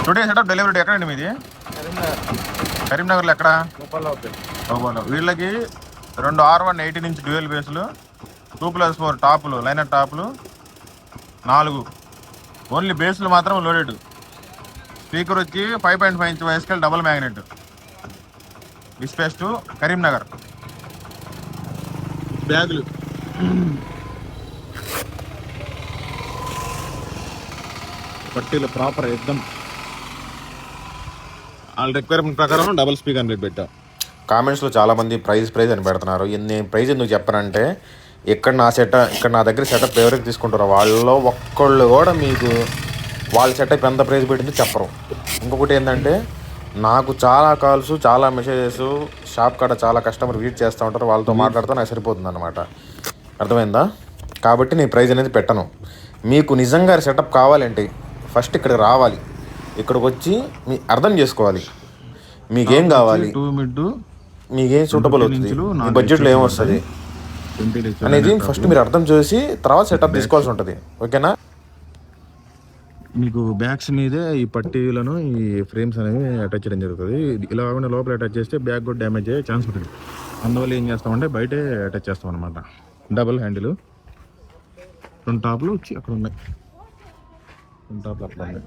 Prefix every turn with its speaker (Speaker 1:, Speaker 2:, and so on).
Speaker 1: Today setup delivery ఎక్కడండి మీది? కరీంనగర్లో ఎక్కడ? వీళ్ళకి 2 R1 18 ఇంచ్ డ్యూయల్ బేస్లు 2+4 టాపులు లైనర్ టాపులు 4 ఓన్లీ బేస్లు మాత్రం లోడెడ్. స్పీకర్ వచ్చి 5.5 ఇంచ్ వైస్కేల్ డబుల్ మ్యాగ్నెట్ విస్పేస్ట్ కరీంనగర్. బ్యాగులు పట్టీలు ప్రాపర్ ఎక్దం వాళ్ళ రిక్వైర్మెంట్ ప్రకారం డబుల్ స్పీకర్ రేట్ పెట్టా. కామెంట్స్లో చాలామంది ప్రైజ్ అని పెడుతున్నారు. నేను ప్రైజ్ ఎందుకు చెప్పానంటే ఇక్కడ నా దగ్గర సెటప్ ఎవరికి తీసుకుంటారో వాళ్ళలో ఒక్కళ్ళు కూడా మీకు వాళ్ళ సెటప్ ఎంత ప్రైజ్ పెట్టిందో చెప్పరు. ఇంకొకటి ఏంటంటే నాకు చాలా కాల్స్ చాలా మెసేజెస్ షాప్ కాడ చాలా కస్టమర్ వెయిట్ చేస్తూ ఉంటారు. వాళ్ళతో మాట్లాడుతూ నాకు సరిపోతుంది అనమాట. అర్థమైందా? కాబట్టి నేను ప్రైజ్ అనేది పెట్టను. మీకు నిజంగా సెటప్ కావాలంటే ఫస్ట్ ఇక్కడ రావాలి, ఇక్కడికి వచ్చి మీ అర్థం చేసుకోవాలి మీకేం కావాలి, మీకేం సూటబుల్ అవుతుంది, మీ బడ్జెట్లో ఏమొస్తుంది అనేది ఫస్ట్ మీరు అర్థం చేసి తర్వాత సెటప్ తీసుకోవాల్సి ఉంటుంది. ఓకేనా? మీకు బ్యాగ్స్ మీదే ఈ పట్టీలను ఈ ఫ్రేమ్స్ అనేవి అటాచ్ చేయడం జరుగుతుంది. ఇలా కాకుండా లోపల అటాచ్ చేస్తే బ్యాగ్ కూడా డ్యామేజ్ అయ్యే ఛాన్స్ ఉంటుంది. అందువల్ల ఏం చేస్తామంటే బయటే అటాచ్ చేస్తాం అనమాట. డబుల్ హ్యాండిల్ 2 టాప్లు వచ్చి అక్కడ ఉన్నాయి, 2 టాప్లు అక్కడ ఉన్నాయి.